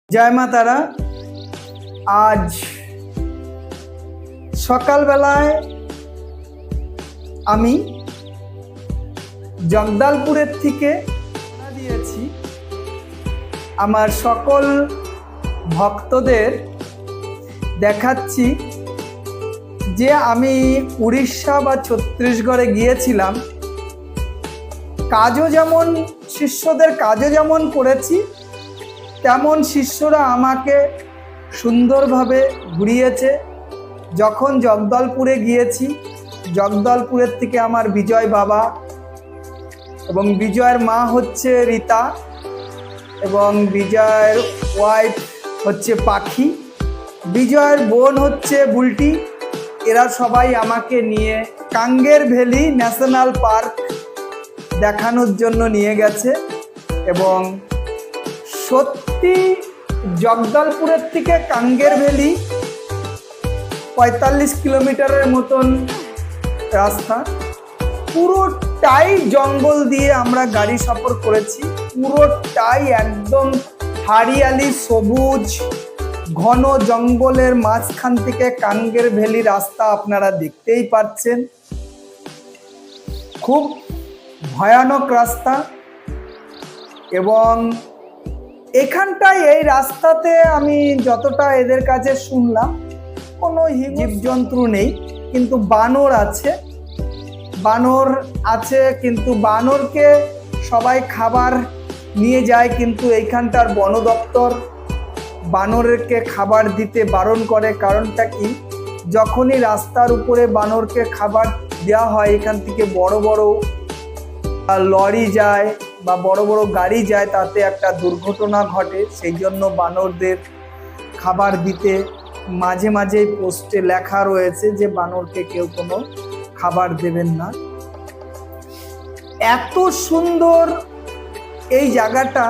জয় মা তারা। আজ সকালবেলায় আমি জগদলপুরের থেকে রওনা দিয়েছি আমার সকল ভক্তদের দেখাচ্ছি যে আমি উড়িষ্যা বা ছত্তিশগড়ে গিয়েছিলাম। কাজও যেমন শিষ্যদের কাজও যেমন করেছি, তেমন শিষ্যরা আমাকে সুন্দরভাবে ঘুরিয়েছে। যখন জগদলপুরে গিয়েছি, জগদলপুরের থেকে আমার বিজয় বাবা এবং বিজয়ের মা হচ্ছে রীতা এবং বিজয়ের ওয়াইফ হচ্ছে পাখি, বিজয়ের বোন হচ্ছে বুলটি। এরা সবাই আমাকে নিয়ে কাঙ্গের ভ্যালি ন্যাশনাল পার্ক দেখানোর জন্য নিয়ে গেছে। এবং সত্যি জগদলপুরের থেকে কাঙ্গের ভ্যালি 45 কিলোমিটারের মতন রাস্তা। পুরোটাই জঙ্গল দিয়ে আমরা গাড়ি সফর করেছি। পুরোটাই একদম হারিয়ালি সবুজ ঘন জঙ্গলের মাঝখান থেকে কাঙ্গের ভ্যালি রাস্তা আপনারা দেখতেই পাচ্ছেন। খুব ভয়ানক রাস্তা। এবং এখানটায় এই রাস্তাতে আমি যতটা এদের কাছে শুনলাম, কোনো জীবজন্তু নেই, কিন্তু বানর আছে। বানর আছে, কিন্তু বানরকে সবাই খাবার নিয়ে যায়, কিন্তু এইখানটার বন দপ্তর বানরকে খাবার দিতে বারণ করে। কারণটা কি? যখনই রাস্তার উপরে বানরকে খাবার দেওয়া হয়, এখান থেকে বড় বড় লরি যায় বা বড় বড় গাড়ি যায়, তাতে একটা দুর্ঘটনা ঘটে। সেই জন্য বানরদের খাবার দিতে মাঝে মাঝে পোস্টে লেখা রয়েছে যে বানরকে কেউ কোনো খাবার দেবেন না। এত সুন্দর এই জায়গাটা।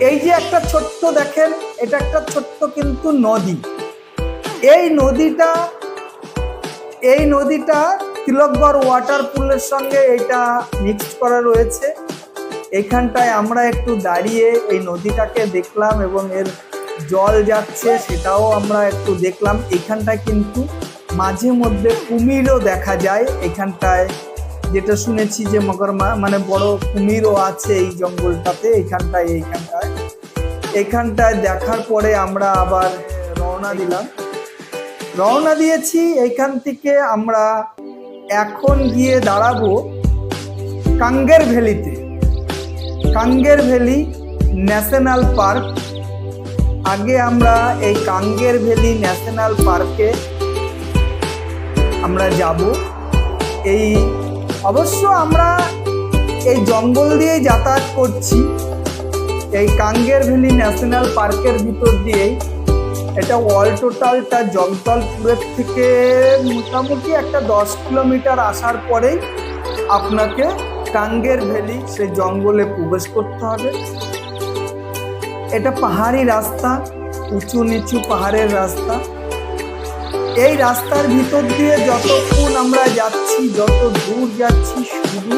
এই যে একটা ছোট্ট দেখেন, এটা একটা ছোট্ট কিন্তু নদী। এই নদীটা তিলকগড় ওয়াটার পুলের সঙ্গে এটা মিক্সড করা রয়েছে। এখানটায় আমরা একটু দাঁড়িয়ে এই নদীটাকে দেখলাম এবং এর জল যাচ্ছে সেটাও আমরা একটু দেখলাম। এখানটায় কিন্তু মাঝে মধ্যে কুমিরও দেখা যায়। এখানটায় যেটা শুনেছি যে মানে বড় কুমিরও আছে এই জঙ্গলটাতে। এইখানটায় দেখার পরে আমরা আবার রওনা দিয়েছি। এইখান থেকে আমরা এখন গিয়ে দাঁড়াবো কাঙ্গের ভ্যালিতে, কাঙ্গের ভ্যালি ন্যাশনাল পার্ক। আগে আমরা এই কাঙ্গের ভ্যালি ন্যাশনাল পার্কে আমরা যাব। এই অবশ্য আমরা এই জঙ্গল দিয়েই যাতায়াত করছি। এই কাঙ্গের ভ্যালি ন্যাশনাল পার্কের ভিতর দিয়েই এটা অল টোটালটা জগদলপুরের থেকে মোটামুটি একটা 10 কিলোমিটার আসার পরেই আপনাকে কাঙ্গের ভ্যালি সেই জঙ্গলে প্রবেশ করতে হবে। এটা পাহাড়ি রাস্তা, উঁচু নিচু পাহাড়ের রাস্তা। এই রাস্তার ভিতর দিয়ে যতক্ষণ আমরা যাচ্ছি, যত দূর যাচ্ছি, শুধু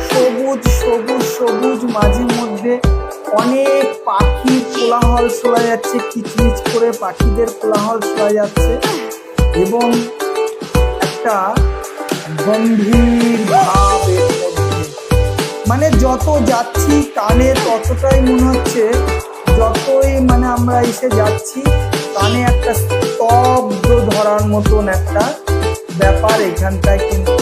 সবুজ সবুজ সবুজ। মাঝে মধ্যে অনেক পাখির কোলাহল শোনা যাচ্ছে, কিচমিচ করে পাখিদের কোলাহল শোনা যাচ্ছে এবং একটা গম্ভীর ভাব এর মধ্যে। মানে যত যাচ্ছি কানে ততটাই মনে হচ্ছে, যতই মানে আমরা এসে যাচ্ছি কানে একটা স্তব্ধ ধরার মতন একটা ব্যাপার এখানটায় কিন্তু।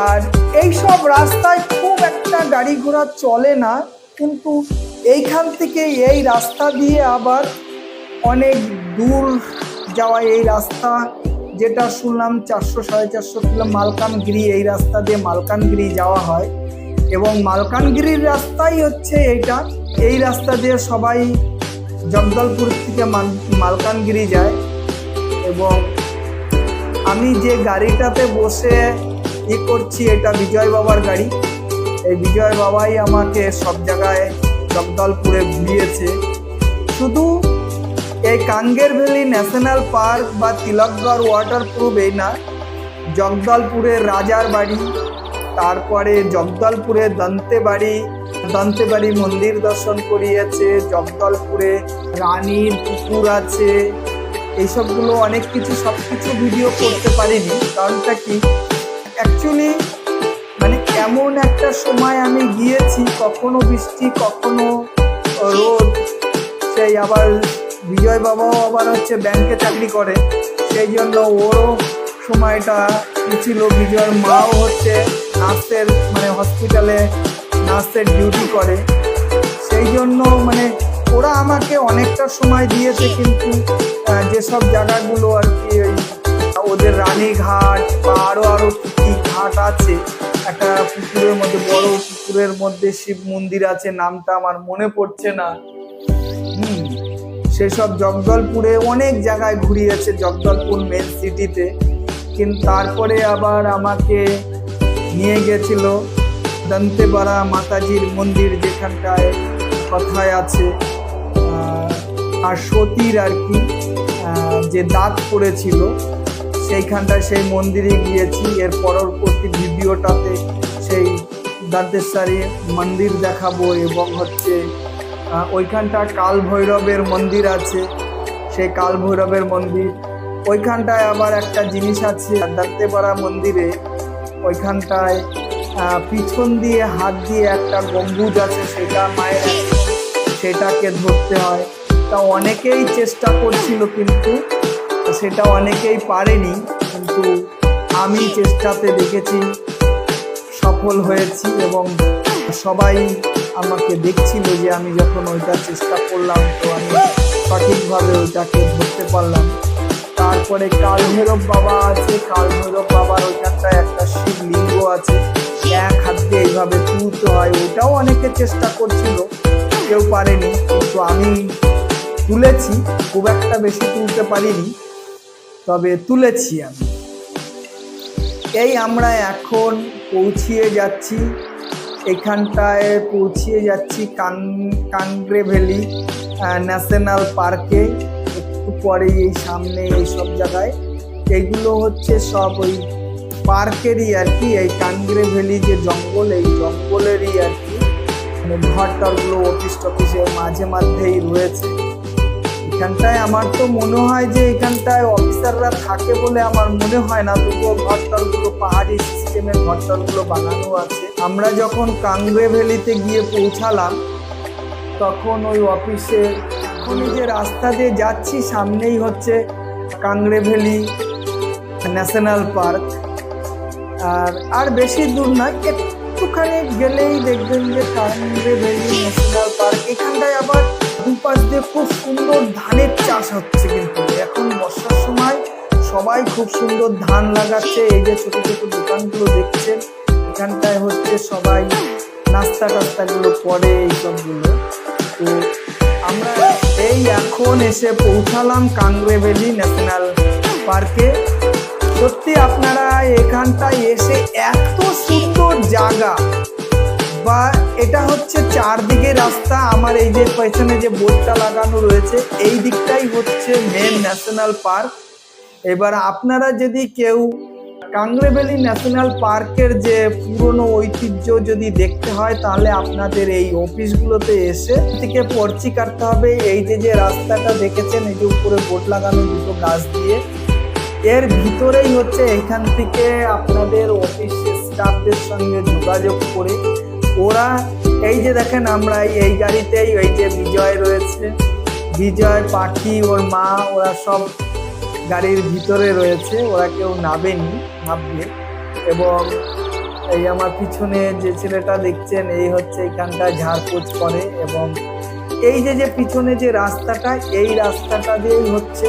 আর এইসব রাস্তায় খুব একটা গাড়ি ঘোড়া চলে না, কিন্তু এইখান থেকে এই রাস্তা দিয়ে আবার অনেক দূর যাওয়া এই রাস্তা, যেটা শুনলাম 400-450 কিলো মালকানগিরি, এই রাস্তা দিয়ে মালকানগিরি যাওয়া হয়। এবং মালকানগিরির রাস্তাই হচ্ছে এইটা। এই রাস্তা দিয়ে সবাই জগদলপুর থেকে মালকানগিরি যায়। এবং আমি যে গাড়িটাতে বসে করছি, এটা বিজয় বাবার গাড়ি। এই বিজয় বাবাই আমাকে সব জায়গায় জগদলপুরে ঘুরিয়েছে। শুধু এই কাঙ্গের ভ্যালি ন্যাশনাল পার্ক বা তিলকগড় ওয়াটার প্রুফ এই না, জগদলপুরের রাজার বাড়ি, তারপরে জগদলপুরের দন্তে বাড়ি, দন্তেবাড়ি মন্দির দর্শন করিয়েছে, জগদলপুরে রানীর পুকুর আছে, এইসবগুলো অনেক কিছু, সবকিছু ভিডিও করতে পারিনি। কারণটা কি, অ্যাকচুয়ালি মানে এমন একটা সময় আমি গিয়েছি, কখনো বৃষ্টি কখনো রোদ, সেই আবার বিজয় বাবাও আবার হচ্ছে ব্যাংকে চাকরি করে, সেই জন্য ওরও সময়টা ছিল। বিজয়ের মাও হচ্ছে নার্সের মানে হসপিটালে নার্সের ডিউটি করে, সেই জন্য মানে ওরা আমাকে অনেকটা সময় দিয়েছে। কিন্তু যেসব জায়গাগুলো আর কি ওই ওদের রানীঘাট বা আরও কি ঘাট আছে, একটা পুকুরের মধ্যে, বড় পুকুরের মধ্যে শিব মন্দির আছে, নামটা আমার মনে পড়ছে না। সেসব জগদলপুরে অনেক জায়গায় ঘুরিয়েছে, জগদলপুর মেন সিটিতে। কিন্তু তারপরে আবার আমাকে নিয়ে গেছিল দন্তেপাড়া মাতাজির মন্দির, যেখানটায় কথায় আছে আর সতীর আর কি যে দাঁত পড়েছিল, সেইখানটায় সেই মন্দিরে গিয়েছি। এর পরবর্তী ভিডিওটাতে সেই দান্তেশ্বরী মন্দির দেখাবো, এবং হচ্ছে ওইখানটা কাল ভৈরবের মন্দির আছে, সেই কাল ভৈরবের মন্দির। ওইখানটায় আবার একটা জিনিস আছে দন্তেপাড়া মন্দিরে, ওইখানটায় পিছন দিয়ে হাত দিয়ে একটা গম্বুজ আছে, সেটা মায়ের, সেটাকে ধরতে হয়। তা অনেকেই চেষ্টা করছিল, কিন্তু সেটা অনেকেই পারেনি, কিন্তু আমি চেষ্টাতে দেখেছি সফল হয়েছি, এবং সবাই আমাকে দেখছিল যে আমি যখন ওইটা চেষ্টা করলাম, তো আমি সঠিকভাবে ওইটাকে ধরতে পারলাম। তারপরে কাল ভৈরব বাবা আছে, কাল ভৈরব বাবার ওইখানটায় একটা শিবলিঙ্গ আছে, এক হাত দিয়ে এইভাবে তুলতে হয়, ওটাও অনেকে চেষ্টা করছিল, কেউ পারেনি, কিন্তু আমি তুলেছি। খুব একটা বেশি তুলতে পারিনি, তবে তুলেছি আমি। এই আমরা এখন পৌঁছিয়ে যাচ্ছি, এখানটায় পৌঁছিয়ে যাচ্ছি কাংগ্রে ভ্যালি ন্যাশনাল পার্কে। একটু পরে এই সামনে এই সব জায়গায়, এইগুলো হচ্ছে সব ওই পার্কেরই আর কি, এই কাংগ্রে ভ্যালি যে জঙ্গল, এই জঙ্গলেরই আর কি মানে ঘরটারগুলো অফিস টফিসের মাঝে মাঝেই রয়েছে। এখানটায় আমার তো মনে হয় যে এখানটায় অফিসাররা থাকে বলে আমার মনে হয় না, তবুও ঘরটারগুলো পাহাড়ি সিস্টেমের ঘরটারগুলো বানানো আছে। আমরা যখন কাংগ্রে ভ্যালিতে গিয়ে পৌঁছালাম, তখন ওই অফিসের এখনই যে রাস্তা দিয়ে যাচ্ছি, সামনেই হচ্ছে কাংগ্রে ভ্যালি ন্যাশনাল পার্ক। আর বেশি দূর নয়, একটুখানি গেলেই দেখবেন যে কাংগ্রে ভ্যালি ন্যাশনাল পার্ক। এখানটায় আবার দুপাশ দিয়ে খুব সুন্দর ধানের চাষ হচ্ছে, কিন্তু এখন বর্ষার সময় সবাই খুব সুন্দর ধান লাগাচ্ছে। এই যে ছোট ছোট দোকানগুলো দেখছেন, এখানটায় হচ্ছে সবাই নাস্তা টাস্তাগুলো করে, এইসবগুলো। তো আমরা এই এখন এসে পৌঁছালাম কাংগ্রে ভ্যালি ন্যাশনাল পার্কে। সত্যি আপনারা এখানটায় এসে এত সুন্দর জায়গা, বা এটা হচ্ছে চারদিকে রাস্তা, আমার এই যে পেছনে যে বোর্ডটা লাগানো রয়েছে, এই দিকটাই হচ্ছে মেন ন্যাশনাল পার্ক। এবার আপনারা যদি কেউ কাংগ্রে ভ্যালি ন্যাশনাল পার্কের যে পুরনো ঐতিহ্য যদি দেখতে হয়, তাহলে আপনাদের এই অফিসগুলোতে এসে থেকে পর্চি কাটতে হবে। এই যে রাস্তাটা দেখেছেন, এই যে উপরে বোর্ড লাগানো দুটো গাছ দিয়ে, এর ভিতরেই হচ্ছে এখান থেকে আপনাদের অফিসের স্টাফদের সঙ্গে যোগাযোগ করে ওরা, এই যে দেখেন আমরা এই গাড়িতেই, এই যে বিজয় রয়েছে, বিজয়, পাখি, ওর মা, ওরা সব গাড়ির ভিতরে রয়েছে, ওরা কেউ নামেনি, নামবে। এবং এই আমার পিছনে যে ছেলেটা দেখছেন, এই হচ্ছে এখানটায় ঝাড়পোছ করে। এবং এই যে পিছনে যে রাস্তাটা, এই রাস্তাটা দিয়েই হচ্ছে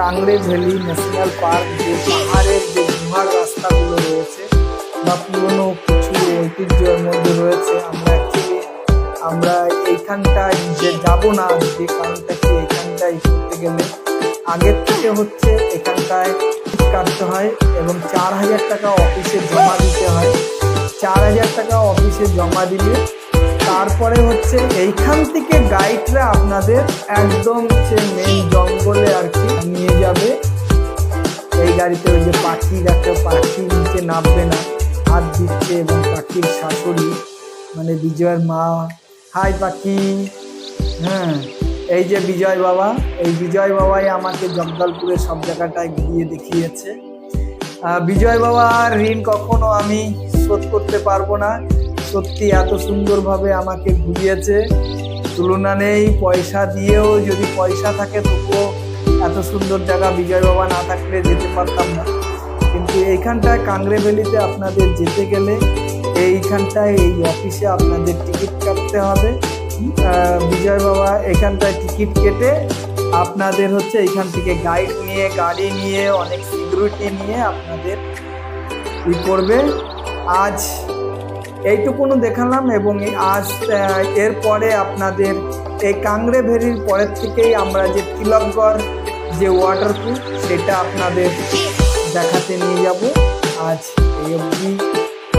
কাংগ্রে ভ্যালি ন্যাশনাল পার্ক, যে পাহাড়ের যে গুহার রাস্তাগুলো রয়েছে বা পুরনো কিছু ঐতিহ্যের মধ্যে রয়েছে। আমরা এইখানটায় যে যাবো না, যে কারণটা কি, এখানটায় করতে গেলে আগের থেকে হচ্ছে এখানটায় কাটতে হয়, এবং 4000 টাকা অফিসে জমা দিতে হয়। 4000 টাকা অফিসে জমা দিলে তারপরে হচ্ছে এইখান থেকে গাইডরা আপনাদের একদম হচ্ছে মেন জঙ্গলে আর কি নিয়ে যাবে। এই গাড়িতে ওই যে পাখি দেখে, পাখি নিচে নামবে না, হাত দিচ্ছে, এবং পাখির শাশুড়ি মানে বিজয়ের মা। হাই পাখি। হ্যাঁ, এই যে বিজয় বাবা, এই বিজয় বাবাই আমাকে জগদলপুরের সব জায়গাটায় ঘুরিয়ে দেখিয়েছে। বিজয় বাবার ঋণ কখনো আমি শোধ করতে পারবো না। সত্যি এত সুন্দরভাবে আমাকে ঘুরিয়েছে, তুলনা নেই। পয়সা দিয়েও, যদি পয়সা থাকে তবুও এত সুন্দর জায়গা বিজয় বাবা না থাকলে যেতে পারতাম না। কিন্তু এইখানটায় কাংড়ে ভ্যালিতে আপনাদের যেতে গেলে এইখানটায় এই অফিসে আপনাদের টিকিট কাটতে হবে। বিজয় বাবা এখানটায় টিকিট কেটে আপনাদের হচ্ছে এইখান থেকে গাইড নিয়ে, গাড়ি নিয়ে, অনেক সিকিউরিটি নিয়ে আপনাদের ই করবে। আজ এইটুকুনো দেখালাম, এবং আজ এরপরে আপনাদের এই কাংড়ে ভ্যালির পরের থেকেই আমরা যে তিলকগড় যে ওয়াটারপ্রুফ সেটা আপনাদের দেখাতে নিয়ে যাব। আজ এই অবধি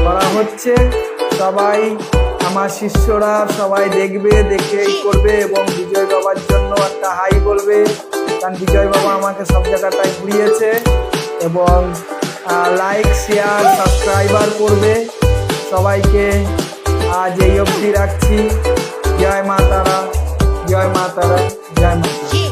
করা হচ্ছে। সবাই আমার শিষ্যরা সবাই দেখবে, দেখে এই করবে, এবং বিজয় বাবার জন্য একটা হাই বলবে, কারণ বিজয় বাবা আমাকে সব জায়গাটায় ঘুরিয়েছে। এবং লাইক, শেয়ার, সাবস্ক্রাইবার করবে সবাইকে। আজ এই অবধি রাখছি। জয় মা তারা, জয় মা তারা, জয় মা তারা।